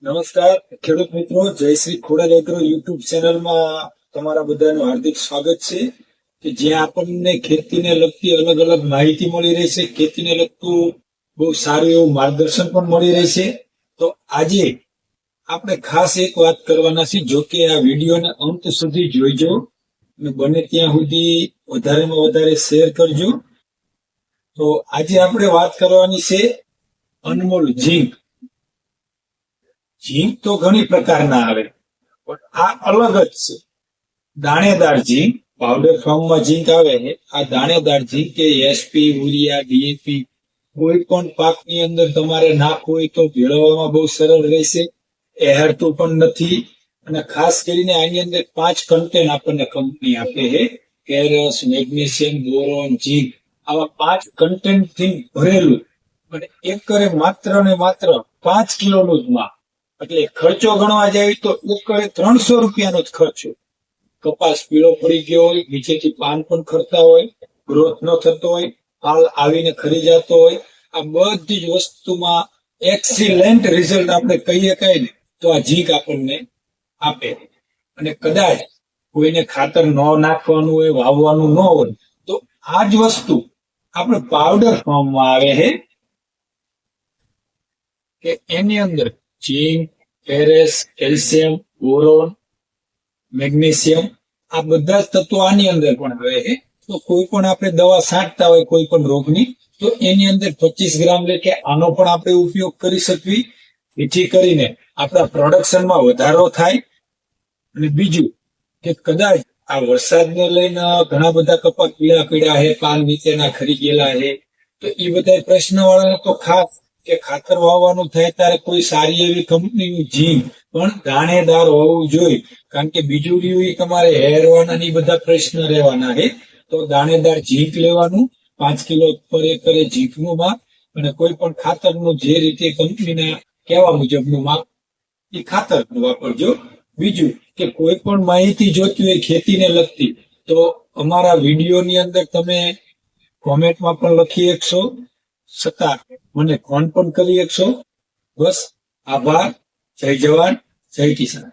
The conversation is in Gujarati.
નમસ્કાર ખેડૂત મિત્રો, જયશ્રી ખોડલ એગ્રો યુટ્યુબ ચેનલમાં તમારા બધાનું હાર્દિક સ્વાગત છે કે જ્યાં આપણને ખેતીને લગતી અલગ અલગ માહિતી મળી રહેશે, ખેતીને લગતું બહુ સારું એવું માર્ગદર્શન પણ મળી રહેશે. તો આજે આપણે ખાસ એક વાત કરવાના છે. જો કે આ વિડીયોને અંત સુધી જોઈજો અને બને ત્યાં સુધી વધારેમાં વધારે શેર કરજો. તો આજે આપણે વાત કરવાની છે અનમોલ ઝીંક. ઝીંક તો ઘણી પ્રકારના આવે, પણ આ અલગ જ છે. દાણેદાર ઝીંક, પાવડર ફોર્મમાં ઝીંક આવે છે. આ દાણેદાર ઝીંક કે એસપી, યુરિયા, ડીએપી કોઈ પણ પાકની અંદર તમારે નાખવું હોય તો ભેળવવામાં બહુ સરળ રહેશે. એહારતું પણ નથી. અને ખાસ કરીને આની અંદર 5 કન્ટેન્ટ આપણને કંપની આપે છે: કેરસ, મેગ્નેશિયમ, બોરોન, ઝીંક. આવા 5 કન્ટેન્ટ થી ભરેલું અને એકરે માત્ર ને માત્ર 5 કિલોનું જ માપ. એટલે ખર્ચો ગણવા જાય તો એકરે 300 રૂપિયાનો જ ખર્ચો. કપાસ પીળો પડી ગયો હોય, નીચેથી પાન પણ ખરતા હોય, ગ્રોથ ન થતો હોય, હાલ આવીને ખરી જતો હોય, આ બધી જ વસ્તુમાં એક્સિલેન્ટ રિઝલ્ટ આપણે કહીએ કઈ ને તો આ ઝીંક આપણને આપે. અને કદાચ કોઈને ખાતર ન નાખવાનું હોય, વાવવાનું ન હોય, તો આ જ વસ્તુ આપણે પાવડર ફોર્મમાં આવે છે કે એની અંદર ઝીંક, ફેરસ, કેલ્શિયમ, બોરોન, મેગ્નેશિયમ આ બધા જ તત્વો આની અંદર પણ આવે છે. તો કોઈ પણ આપણે દવા છાંટતા હોય કોઈ પણ રોગની, તો એની અંદર 25 ગ્રામ લેખે આનો પણ આપણે ઉપયોગ કરી શકવી, જેથી કરીને આપણા પ્રોડક્શનમાં વધારો થાય. અને બીજું કે કદાચ આ વરસાદને લઈને ઘણા બધા કપાસ પીળા પીળા છે, પાન નીચેના ખરી ગયેલા છે, તો એ બધા પ્રશ્ન વાળા તો ખાસ કે ખાતર વાવવાનું થાય ત્યારે કોઈ સારી એવી કંપનીનું ઝીંક પણ દાણેદાર હોવું જોઈએ. કારણ કે બીજું રહ્યું એ તમારે હેરવાના ની બધા પ્રશ્ન રહેવાના છે. તો દાણેદાર ઝીંક લેવાનું, 5 કિલો પર એકરે ઝીંકનું માપ, અને કોઈ પણ ખાતરનું જે રીતે કંપનીના કહેવા મુજબનું માપ એ ખાતર વાપરજો. બીજું કે કોઈ પણ માહિતી જોતી હોય ખેતીને લગતી, તો અમારા વિડીયોની અંદર તમે કોમેન્ટમાં પણ લખી શકશો, છતાં મને ફોન પણ કરી શકશો. બસ, આભાર. જય જવાન, જય કિસાન.